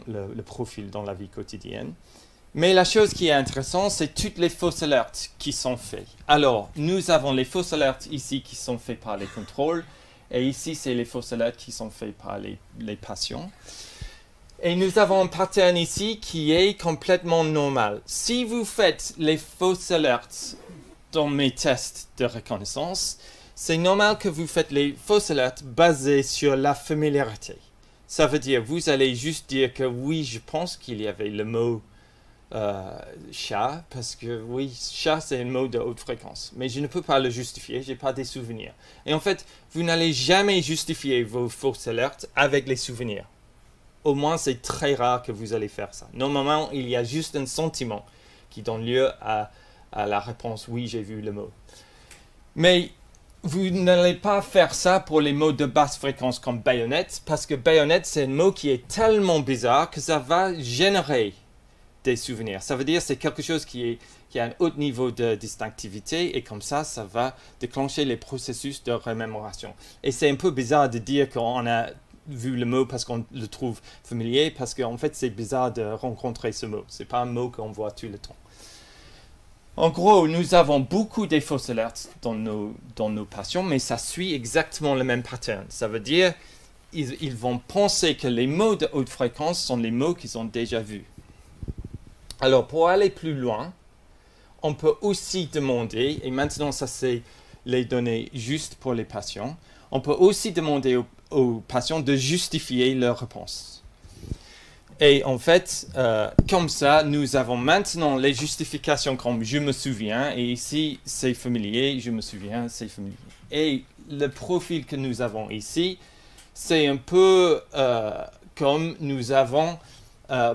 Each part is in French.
le profil dans la vie quotidienne. Mais la chose qui est intéressante, c'est toutes les fausses alertes qui sont faites. Alors, nous avons les fausses alertes ici qui sont faites par les contrôles. Et ici, c'est les fausses alertes qui sont faites par les patients. Et nous avons un pattern ici qui est complètement normal. Si vous faites les fausses alertes dans mes tests de reconnaissance, c'est normal que vous faites les fausses alertes basées sur la familiarité. Ça veut dire, vous allez juste dire que oui, je pense qu'il y avait le mot chat, parce que oui, chat c'est un mot de haute fréquence, mais je ne peux pas le justifier, je n'ai pas des souvenirs. Et en fait, vous n'allez jamais justifier vos fausses alertes avec les souvenirs. Au moins, c'est très rare que vous allez faire ça. Normalement, il y a juste un sentiment qui donne lieu à la réponse « oui, j'ai vu le mot ». Mais vous n'allez pas faire ça pour les mots de basse fréquence comme baïonnette, parce que baïonnette, c'est un mot qui est tellement bizarre que ça va générer des souvenirs. Ça veut dire que c'est quelque chose qui a un haut niveau de distinctivité et comme ça va déclencher les processus de remémoration. Et c'est un peu bizarre de dire qu'on a vu le mot parce qu'on le trouve familier, parce qu'en fait c'est bizarre de rencontrer ce mot. C'est pas un mot qu'on voit tout le temps. En gros, nous avons beaucoup de fausses alertes dans nos patients, mais ça suit exactement le même pattern. Ça veut dire ils vont penser que les mots de haute fréquence sont les mots qu'ils ont déjà vus. Alors, pour aller plus loin, on peut aussi demander, et maintenant ça c'est les données justes pour les patients, on peut aussi demander aux patients de justifier leur réponse. Et en fait, comme ça, nous avons maintenant les justifications comme « je me souviens » et ici c'est familier, « je me souviens », c'est familier. Et le profil que nous avons ici, c'est un peu comme nous avons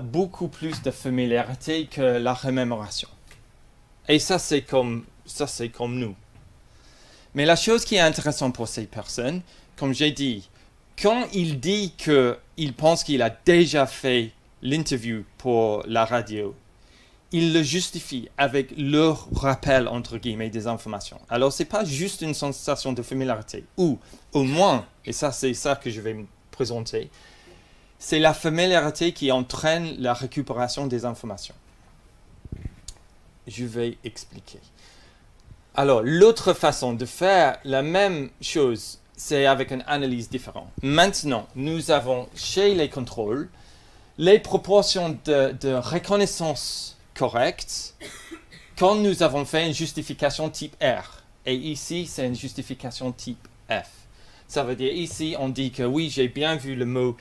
beaucoup plus de familiarité que la remémoration. Et ça, c'est comme nous. Mais la chose qui est intéressante pour ces personnes, comme j'ai dit, quand il dit qu'il pense qu'il a déjà fait l'interview pour la radio, il le justifie avec leur rappel, entre guillemets, des informations. Alors, ce n'est pas juste une sensation de familiarité, ou au moins, et ça, c'est ça que je vais me présenter, c'est la familiarité qui entraîne la récupération des informations. Je vais expliquer. Alors, l'autre façon de faire la même chose, c'est avec une analyse différente. Maintenant, nous avons chez les contrôles les proportions de reconnaissance correctes quand nous avons fait une justification type R. Et ici, c'est une justification type F. Ça veut dire ici, on dit que oui, j'ai bien vu le mot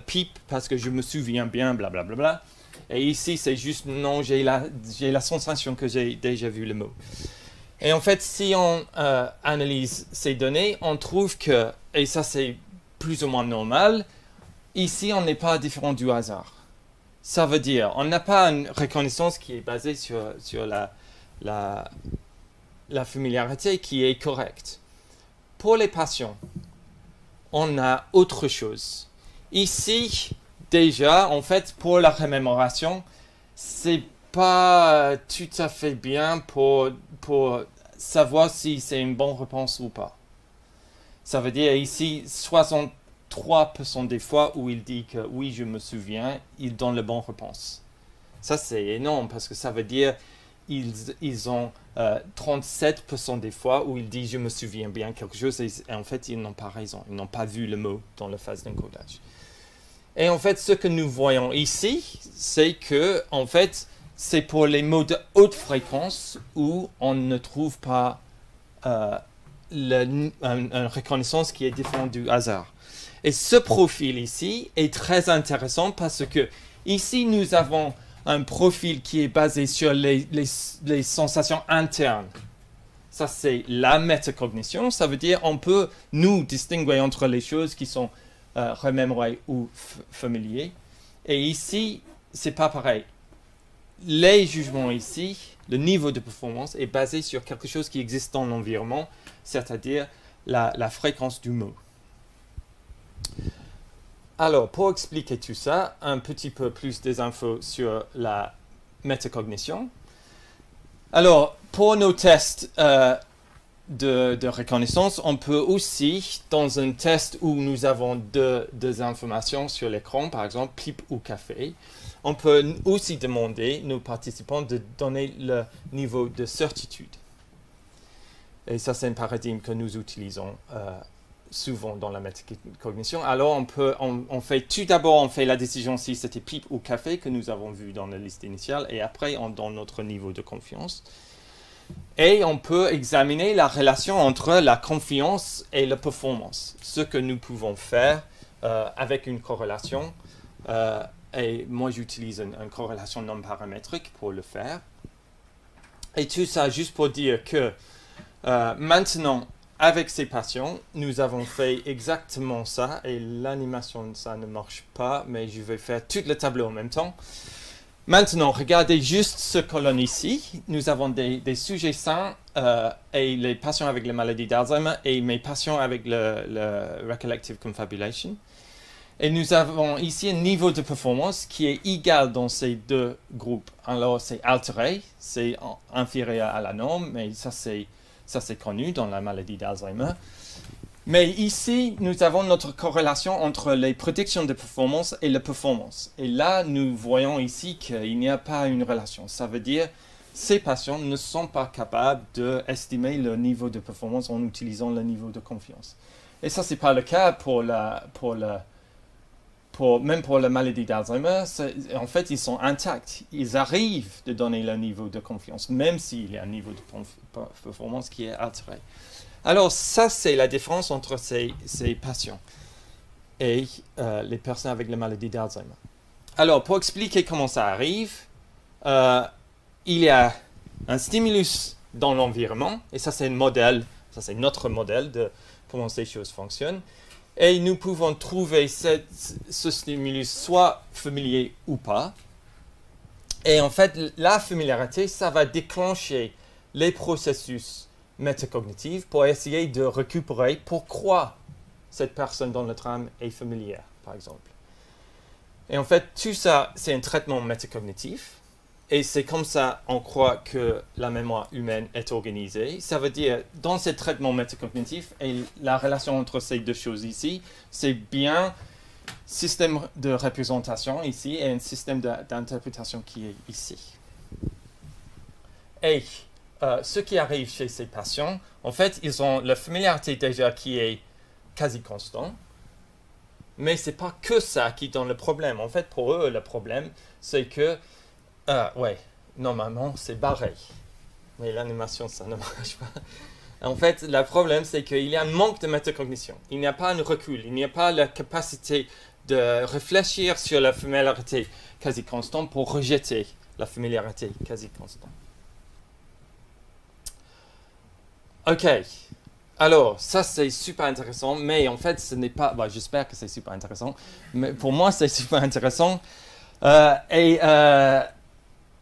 pipe parce que je me souviens bien, blablabla. Bla, bla. Et ici, c'est juste non, j'ai la sensation que j'ai déjà vu le mot. Et en fait, si on analyse ces données, on trouve que, et ça c'est plus ou moins normal, ici on n'est pas différent du hasard. Ça veut dire, on n'a pas une reconnaissance qui est basée sur la familiarité qui est correcte. Pour les patients, on a autre chose. Ici, déjà, en fait, pour la remémoration, c'est pas tout à fait bien pour savoir si c'est une bonne réponse ou pas. Ça veut dire ici, 63% des fois où il dit que oui, je me souviens, il donne la bonne réponse. Ça, c'est énorme parce que ça veut dire ils ont 37% des fois où il dit je me souviens bien quelque chose et en fait, ils n'ont pas raison. Ils n'ont pas vu le mot dans la phase d'encodage. Et en fait, ce que nous voyons ici, c'est que, en fait, c'est pour les mots de haute fréquence où on ne trouve pas une reconnaissance qui est différente du hasard. Et ce profil ici est très intéressant parce que ici, nous avons un profil qui est basé sur les sensations internes. Ça, c'est la métacognition. Ça veut dire on peut nous distinguer entre les choses qui sont remémorées ou familiers. Et ici, c'est pas pareil. Les jugements ici, le niveau de performance est basé sur quelque chose qui existe dans l'environnement, c'est-à-dire la fréquence du mot. Alors, pour expliquer tout ça, un petit peu plus des infos sur la métacognition. Alors, pour nos tests, de reconnaissance, on peut aussi, dans un test où nous avons deux informations sur l'écran, par exemple pipe ou café, on peut aussi demander aux participants de donner le niveau de certitude. Et ça, c'est un paradigme que nous utilisons souvent dans la métacognition. Alors, on fait tout d'abord, on fait la décision si c'était pipe ou café que nous avons vu dans la liste initiale, et après, on donne notre niveau de confiance. Et on peut examiner la relation entre la confiance et la performance, ce que nous pouvons faire avec une corrélation. Et moi, j'utilise une corrélation non paramétrique pour le faire. Et tout ça juste pour dire que maintenant, avec ces patients, nous avons fait exactement ça. Et l'animation, ça ne marche pas, mais je vais faire tout le tableau en même temps. Maintenant, regardez juste ce colonne ici. Nous avons des sujets sains et les patients avec la maladie d'Alzheimer et mes patients avec le Recollective Confabulation. Et nous avons ici un niveau de performance qui est égal dans ces deux groupes. Alors, c'est altéré, c'est inférieur à la norme, mais ça c'est connu dans la maladie d'Alzheimer. Mais ici, nous avons notre corrélation entre les prédictions de performance et la performance. Et là, nous voyons ici qu'il n'y a pas une relation. Ça veut dire que ces patients ne sont pas capables d'estimer le niveau de performance en utilisant le niveau de confiance. Et ça, ce n'est pas le cas même pour la maladie d'Alzheimer. En fait, ils sont intacts. Ils arrivent de donner le niveau de confiance, même s'il y a un niveau de performance qui est altéré. Alors, ça, c'est la différence entre ces patients et les personnes avec la maladie d'Alzheimer. Alors, pour expliquer comment ça arrive, il y a un stimulus dans l'environnement, et ça, c'est un modèle, ça, c'est notre modèle de comment ces choses fonctionnent. Et nous pouvons trouver ce stimulus soit familier ou pas. Et en fait, la familiarité, ça va déclencher les processus métacognitifs pour essayer de récupérer pourquoi cette personne dans le tram est familière, par exemple. Et en fait, tout ça, c'est un traitement métacognitif. Et c'est comme ça qu'on croit que la mémoire humaine est organisée. Ça veut dire, dans ce traitement métacognitif, et la relation entre ces deux choses ici, c'est bien système de représentation ici et un système d'interprétation qui est ici. Et ce qui arrive chez ces patients, en fait, ils ont la familiarité déjà qui est quasi constante, mais ce n'est pas que ça qui donne le problème. En fait, pour eux, le problème, c'est que normalement, c'est barré. Mais l'animation, ça ne marche pas. En fait, le problème, c'est qu'il y a un manque de métacognition. Il n'y a pas un recul. Il n'y a pas la capacité de réfléchir sur la familiarité quasi constante pour rejeter la familiarité quasi constante. OK. Alors, ça, c'est super intéressant. Mais en fait, ce n'est pas... j'espère que c'est super intéressant. Mais pour moi, c'est super intéressant.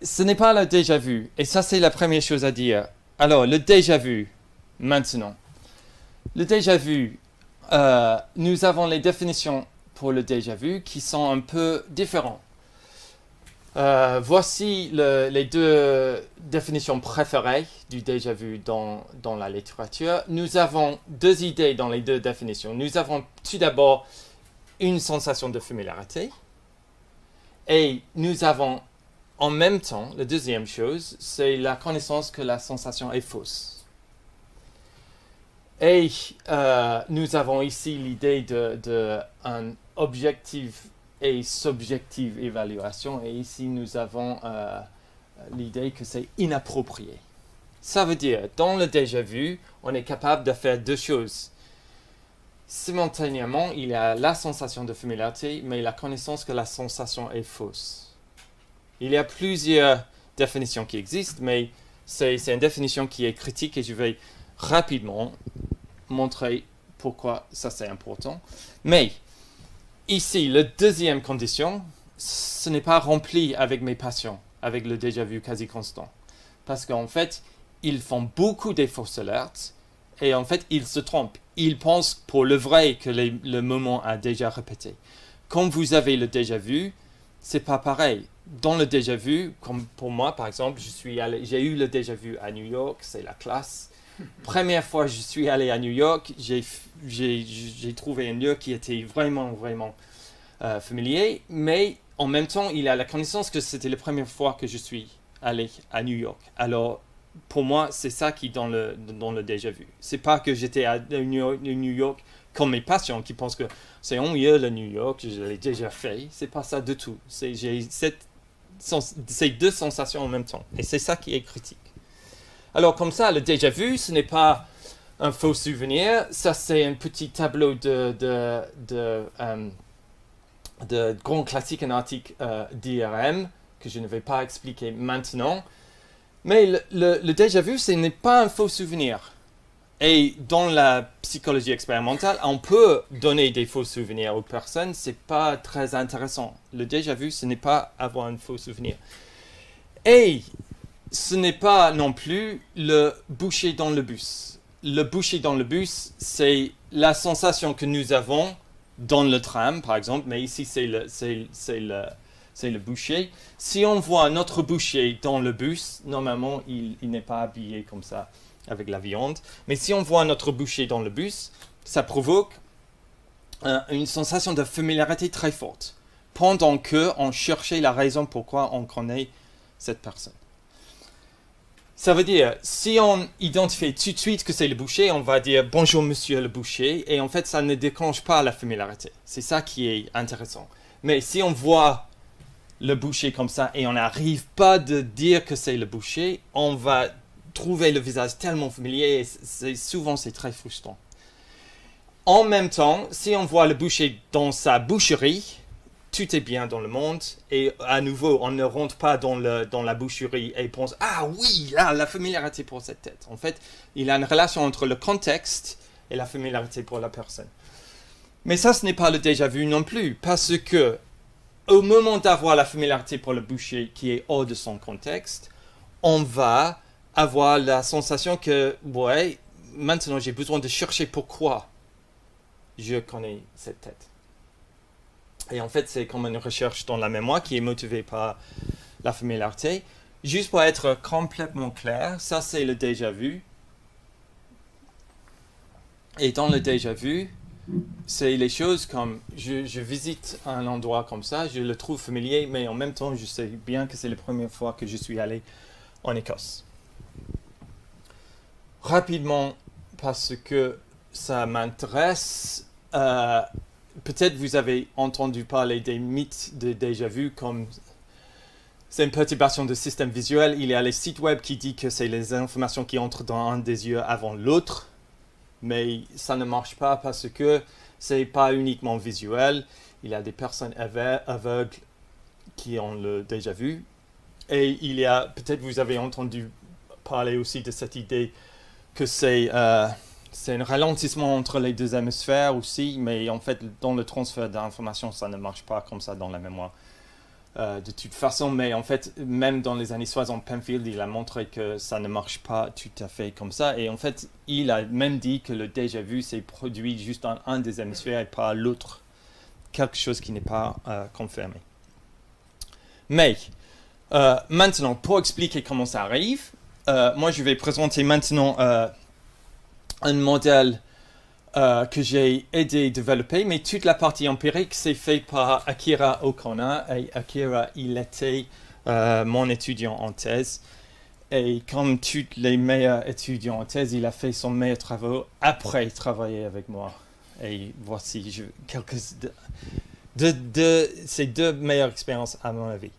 Ce n'est pas le déjà vu. Et ça, c'est la première chose à dire. Alors, le déjà vu, maintenant. Le déjà vu, nous avons les définitions pour le déjà vu qui sont un peu différentes. Voici les deux définitions préférées du déjà vu dans la littérature. Nous avons deux idées dans les deux définitions. Nous avons tout d'abord une sensation de familiarité. Et nous avons en même temps, la deuxième chose, c'est la connaissance que la sensation est fausse. Et nous avons ici l'idée d'un objectif et subjective évaluation. Et ici, nous avons l'idée que c'est inapproprié. Ça veut dire, dans le déjà vu, on est capable de faire deux choses. Simultanément, il y a la sensation de familiarité, mais la connaissance que la sensation est fausse. Il y a plusieurs définitions qui existent, mais c'est une définition qui est critique et je vais rapidement montrer pourquoi ça c'est important. Mais ici, la deuxième condition, ce n'est pas rempli avec mes patients, avec le déjà vu quasi constant. Parce qu'en fait, ils font beaucoup des fausses alertes et en fait, ils se trompent. Ils pensent pour le vrai que le moment a déjà répété. Quand vous avez le déjà vu, c'est pas pareil. Dans le déjà vu, comme pour moi par exemple, j'ai eu le déjà vu à New York, c'est la classe. Première fois je suis allé à New York, j'ai trouvé un lieu qui était vraiment, vraiment familier, mais en même temps, il a la connaissance que c'était la première fois que je suis allé à New York. Alors, pour moi, c'est ça qui est dans le déjà vu. C'est pas que j'étais à New York comme mes patients qui pensent que c'est ennuyeux le New York, je l'ai déjà fait. C'est pas ça du tout. J'ai ces deux sensations en même temps. Et c'est ça qui est critique. Alors, comme ça, le déjà vu, ce n'est pas un faux souvenir. Ça, c'est un petit tableau de grands classiques analytiques d'IRM que je ne vais pas expliquer maintenant. Mais le déjà vu, ce n'est pas un faux souvenir. Et dans la psychologie expérimentale, on peut donner des faux souvenirs aux personnes. C'est pas très intéressant. Le déjà vu, ce n'est pas avoir un faux souvenir. Et ce n'est pas non plus le boucher dans le bus. Le boucher dans le bus, c'est la sensation que nous avons dans le tram, par exemple, mais ici c'est le boucher. Si on voit notre boucher dans le bus, normalement il n'est pas habillé comme ça avec la viande, mais si on voit notre boucher dans le bus, ça provoque une sensation de familiarité très forte, pendant qu'on cherchait la raison pourquoi on connaît cette personne. Ça veut dire, si on identifie tout de suite que c'est le boucher, on va dire « Bonjour monsieur le boucher » et en fait, ça ne déclenche pas la familiarité. C'est ça qui est intéressant. Mais si on voit le boucher comme ça et on n'arrive pas à dire que c'est le boucher, on va trouver le visage tellement familier et souvent c'est très frustrant. En même temps, si on voit le boucher dans sa boucherie, tout est bien dans le monde et à nouveau, on ne rentre pas dans la boucherie et pense « Ah oui, là, la familiarité pour cette tête ». En fait, il y a une relation entre le contexte et la familiarité pour la personne. Mais ça, ce n'est pas le déjà vu non plus parce que au moment d'avoir la familiarité pour le boucher qui est hors de son contexte, on va avoir la sensation que « Ouais, maintenant j'ai besoin de chercher pourquoi je connais cette tête ». Et en fait, c'est comme une recherche dans la mémoire qui est motivée par la familiarité. Juste pour être complètement clair, ça c'est le déjà vu. Et dans le déjà vu, c'est les choses comme je visite un endroit comme ça, je le trouve familier, mais en même temps, je sais bien que c'est la première fois que je suis allé en Écosse. Rapidement, parce que ça m'intéresse, peut-être vous avez entendu parler des mythes de déjà vu comme c'est une perturbation de système visuel. Il y a les sites web qui disent que c'est les informations qui entrent dans un des yeux avant l'autre. Mais ça ne marche pas parce que c'est pas uniquement visuel. Il y a des personnes aveugles qui ont le déjà vu. Et il y a, peut-être vous avez entendu parler aussi de cette idée que c'est un ralentissement entre les deux hémisphères aussi, mais en fait, dans le transfert d'informations, ça ne marche pas comme ça dans la mémoire. De toute façon, mais en fait, même dans les années 60, Penfield, il a montré que ça ne marche pas tout à fait comme ça. Et en fait, il a même dit que le déjà vu s'est produit juste dans un des hémisphères et pas l'autre. Quelque chose qui n'est pas confirmé. Mais, maintenant, pour expliquer comment ça arrive, moi, je vais présenter maintenant un modèle que j'ai aidé à développer, mais toute la partie empirique, c'est fait par Akira Okona. Et Akira, il était mon étudiant en thèse. Et comme tous les meilleurs étudiants en thèse, il a fait son meilleur travail après travailler avec moi. Et voici quelques de ses deux meilleures expériences à mon avis.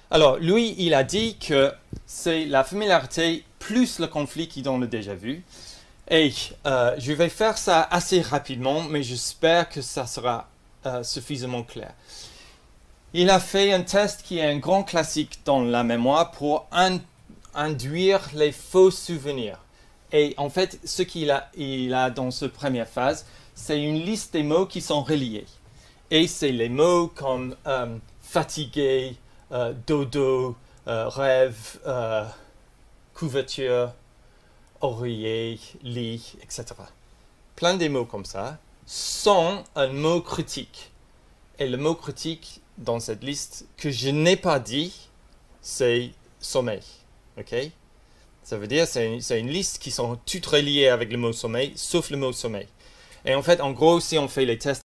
Alors, lui, il a dit que c'est la familiarité plus le conflit qui donne le déjà vu. Et je vais faire ça assez rapidement, mais j'espère que ça sera suffisamment clair. Il a fait un test qui est un grand classique dans la mémoire pour induire les faux souvenirs. Et en fait, ce qu'il a dans cette première phase, c'est une liste des mots qui sont reliés. Et c'est les mots comme fatigué, dodo, rêve, couverture, oreiller, lit, etc. Plein de mots comme ça sont un mot critique. Et le mot critique dans cette liste que je n'ai pas dit, c'est sommeil. Ok? Ça veut dire que c'est une liste qui sont toutes reliées avec le mot sommeil, sauf le mot sommeil. Et en fait, en gros, si on fait les tests